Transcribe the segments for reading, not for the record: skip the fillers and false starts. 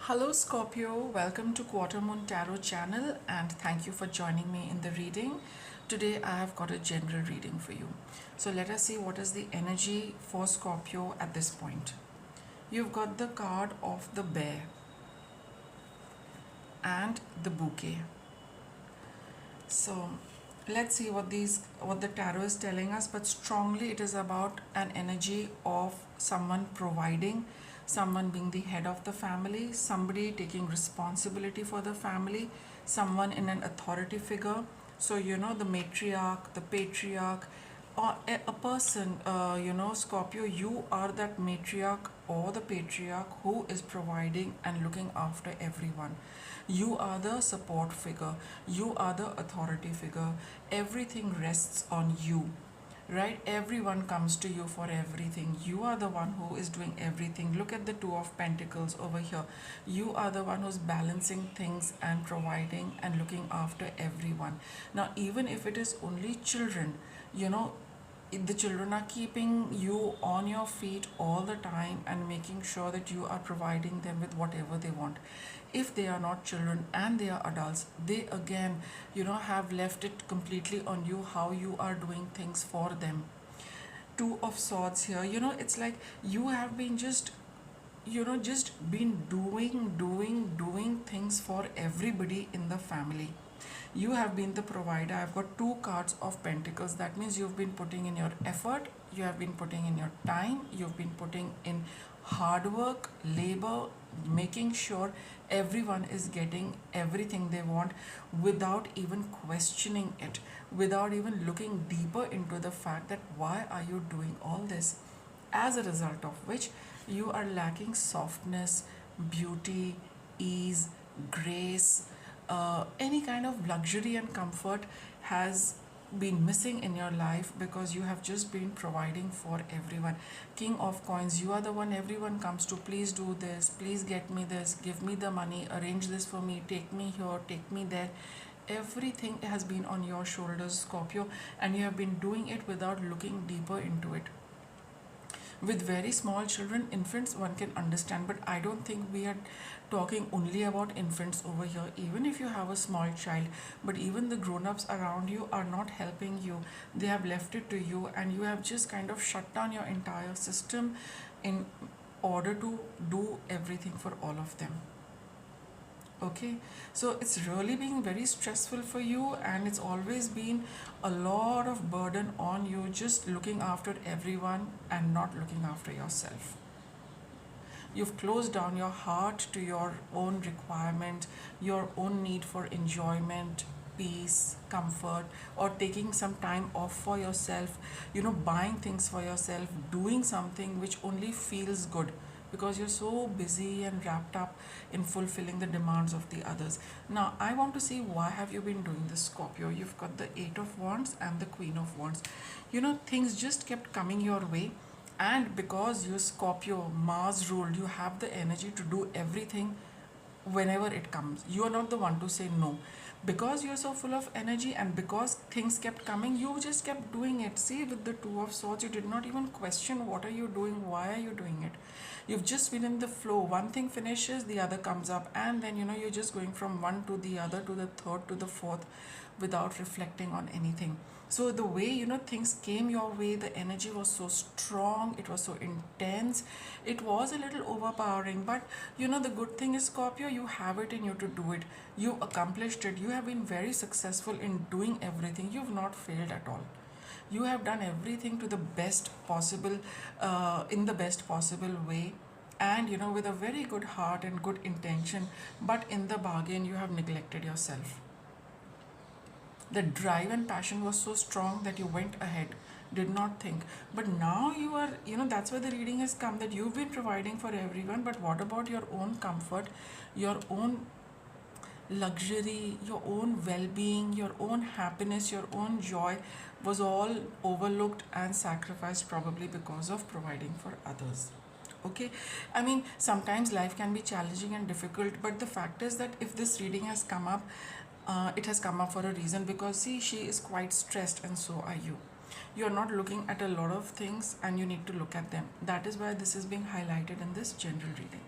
Hello Scorpio, welcome to Quarter Moon Tarot channel and thank you for joining me in the reading. Today I have got a general reading for you. So let us see what is the energy for Scorpio at this point. You've got the card of the bear and the bouquet. So let's see what the tarot is telling us, but strongly it is about an energy of someone providing, someone being the head of the family, somebody taking responsibility for the family, someone in an authority figure. So the matriarch, the patriarch, or a person, Scorpio, you are that matriarch or the patriarch who is providing and looking after everyone. You are the support figure, you are the authority figure. Everything rests on you, right? Everyone comes to you for everything. You are the one who is doing everything. Look at the Two of Pentacles over here. You are the one who's balancing things and providing and looking after everyone. Now even if it is only children, the children are keeping you on your feet all the time and making sure that you are providing them with whatever they want. If they are not children and they are adults, they again have left it completely on you how you are doing things for them. Two of Swords here, it's like you have been just been doing things for everybody in the family. You have been the provider. I've got two cards of Pentacles. That means you've been putting in your effort, you have been putting in your time, you've been putting in hard work, labor, making sure everyone is getting everything they want without even questioning it, without even looking deeper into the fact that why are you doing all this, as a result of which you are lacking softness, beauty, ease, grace, any kind of luxury and comfort has been missing in your life because you have just been providing for everyone. King of Coins, you are the one everyone comes to. Please do this, please get me this, give me the money, arrange this for me, take me here, take me there. Everything has been on your shoulders, Scorpio, and you have been doing it without looking deeper into it. With very small children, infants, one can understand, but I don't think we are talking only about infants over here. Even if you have a small child, but even the grown-ups around you are not helping you, they have left it to you and you have just kind of shut down your entire system in order to do everything for all of them. Okay, so it's really been very stressful for you and it's always been a lot of burden on you, just looking after everyone and not looking after yourself. You've closed down your heart to your own requirement, your own need for enjoyment, peace, comfort, or taking some time off for yourself, buying things for yourself, doing something which only feels good because you're so busy and wrapped up in fulfilling the demands of the others. Now I want to see why have you been doing this, Scorpio. You've got the Eight of Wands and the Queen of Wands. Things just kept coming your way, and because you're Scorpio, Mars ruled, you have the energy to do everything whenever it comes. You are not the one to say no. Because you're so full of energy and because things kept coming, you just kept doing it. See, with the Two of Swords, you did not even question what are you doing, why are you doing it. You've just been in the flow. One thing finishes, the other comes up, and then you're just going from one to the other, to the third, to the fourth, without reflecting on anything. So the way things came your way, the energy was so strong, it was so intense, it was a little overpowering. But the good thing is, Scorpio, you have it in you to do it. You accomplished it. You have been very successful in doing everything. You've not failed at all. You have done everything to the best possible, in the best possible way, and with a very good heart and good intention, but in the bargain you have neglected yourself. The drive and passion was so strong that you went ahead, did not think. But now you are, that's where the reading has come, that you've been providing for everyone, but what about your own comfort, your own luxury, your own well-being, your own happiness, your own joy was all overlooked and sacrificed, probably because of providing for others. Okay, I mean, sometimes life can be challenging and difficult, but the fact is that if this reading has come up, it has come up for a reason, because see, she is quite stressed and so are you. You're not looking at a lot of things and you need to look at them. That is why this is being highlighted in this general reading.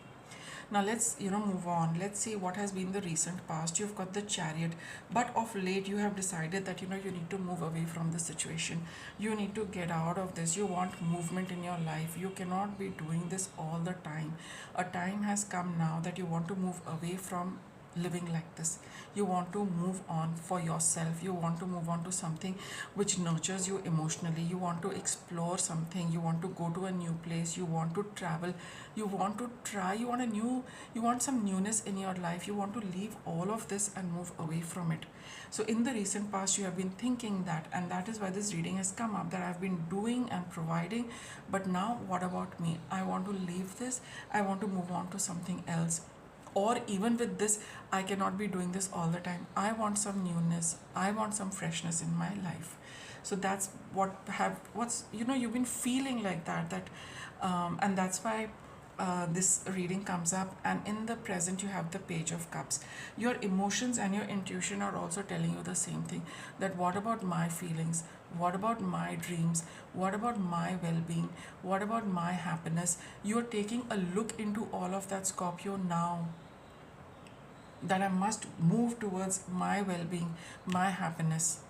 Now let's move on. Let's see what has been the recent past. You've got the Chariot, but of late you have decided that you need to move away from the situation. You need to get out of this. You want movement in your life. You cannot be doing this all the time. A time has come now that you want to move away from living like this. You want to move on for yourself. You want to move on to something which nurtures you emotionally. You want to explore something. You want to go to a new place. You want to travel. You want to try. You want some newness in your life. You want to leave all of this and move away from it. So in the recent past you have been thinking that, and that is why this reading has come up, that I've been doing and providing, but now what about me? I want to leave this. I want to move on to something else. Or even with this, I cannot be doing this all the time. I want some newness. I want some freshness in my life. So that's what's you've been feeling like that, and that's why this reading comes up. And in the present you have the Page of Cups. Your emotions and your intuition are also telling you the same thing, that what about my feelings, what about my dreams, what about my well-being, what about my happiness? You're taking a look into all of that, Scorpio, now, that I must move towards my well-being, my happiness.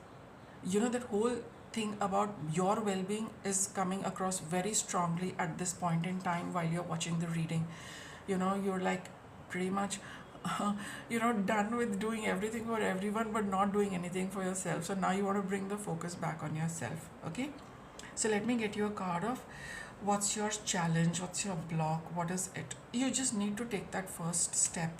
That whole thing about your well-being is coming across very strongly at this point in time while you're watching the reading. You're like pretty much done with doing everything for everyone but not doing anything for yourself. So now you want to bring the focus back on yourself. Okay, so let me get you a card of what's your challenge, what's your block, what is it. You just need to take that first step.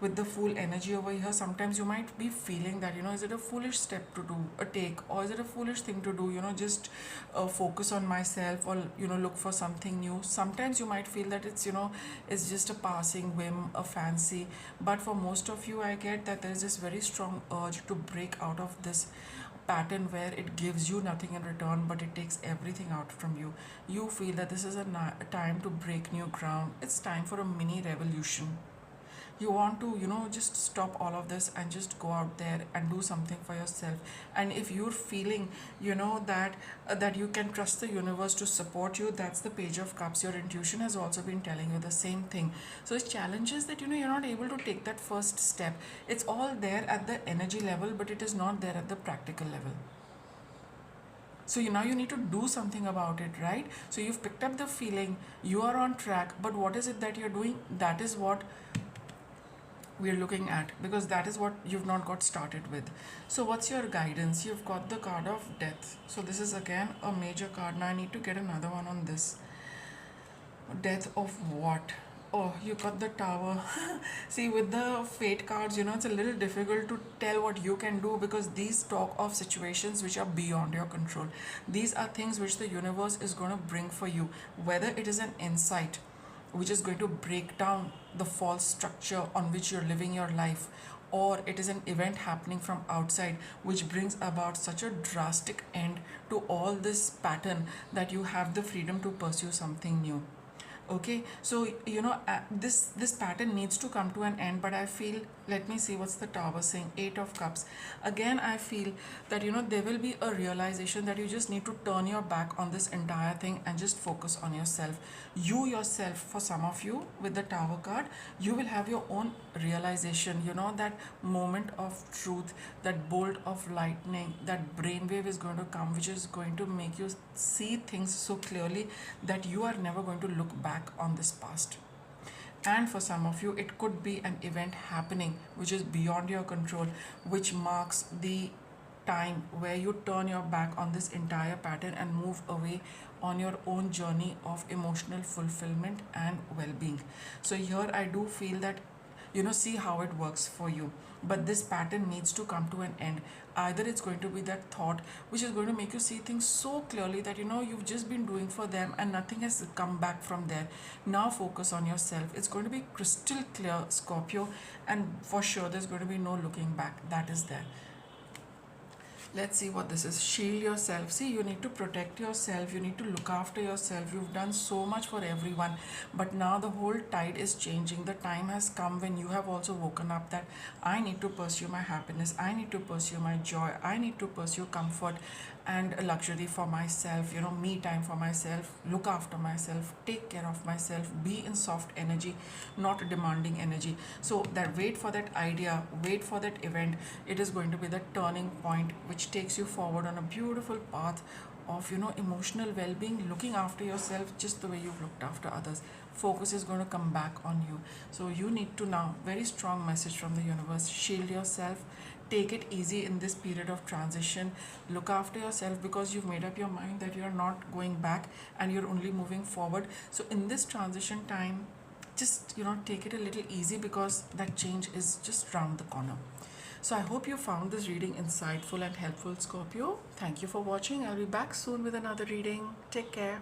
With the Fool energy over here, sometimes you might be feeling that is it a foolish step to do, a take, or is it a foolish thing to do, just focus on myself, or look for something new. Sometimes you might feel that it's just a passing whim, a fancy. But for most of you, I get that there is this very strong urge to break out of this pattern where it gives you nothing in return but it takes everything out from you. You feel that this is a time to break new ground. It's time for a mini revolution. You want to just stop all of this and just go out there and do something for yourself. And if you're feeling that you can trust the universe to support you, that's the Page of Cups. Your intuition has also been telling you the same thing. So it's challenges that you're not able to take that first step. It's all there at the energy level, but it is not there at the practical level. So now you need to do something about it, right? So you've picked up the feeling, you are on track, but what is it that you're doing? That is what we're looking at, because that is what you've not got started with. So what's your guidance? You've got the card of Death. So this is again a major card. Now I need to get another one on this. Death of what? Oh, you got the Tower. See, with the Fate cards, it's a little difficult to tell what you can do, because these talk of situations which are beyond your control. These are things which the universe is going to bring for you, whether it is an insight which is going to break down the false structure on which you're living your life, or it is an event happening from outside which brings about such a drastic end to all this pattern that you have the freedom to pursue something new. Okay, so this pattern needs to come to an end, but I feel, let me see what's the Tower saying. 8 of Cups. Again, I feel that there will be a realization that you just need to turn your back on this entire thing and just focus on yourself. You yourself, for some of you with the Tower card, you will have your own realization, that moment of truth, that bolt of lightning, that brainwave is going to come, which is going to make you see things so clearly that you are never going to look back on this past. And for some of you, it could be an event happening which is beyond your control, which marks the time where you turn your back on this entire pattern and move away on your own journey of emotional fulfillment and well-being. So here I do feel that see how it works for you, but this pattern needs to come to an end. Either it's going to be that thought which is going to make you see things so clearly that you've just been doing for them and nothing has come back from there. Now focus on yourself. It's going to be crystal clear, Scorpio, and for sure there's going to be no looking back. That is there. Let's see what this is. Shield yourself. See, you need to protect yourself. You need to look after yourself. You've done so much for everyone. But now the whole tide is changing. The time has come when you have also woken up that I need to pursue my happiness. I need to pursue my joy. I need to pursue comfort. and a luxury for myself, me time for myself, look after myself, take care of myself, be in soft energy, not a demanding energy. So that wait for that idea, wait for that event, it is going to be the turning point which takes you forward on a beautiful path of emotional well-being, looking after yourself just the way you've looked after others. Focus is going to come back on you. So you need to now, very strong message from the universe, shield yourself, take it easy in this period of transition, look after yourself, because you've made up your mind that you're not going back and you're only moving forward. So in this transition time, just take it a little easy, because that change is just round the corner. So I hope you found this reading insightful and helpful, Scorpio. Thank you for watching. I'll be back soon with another reading. Take care.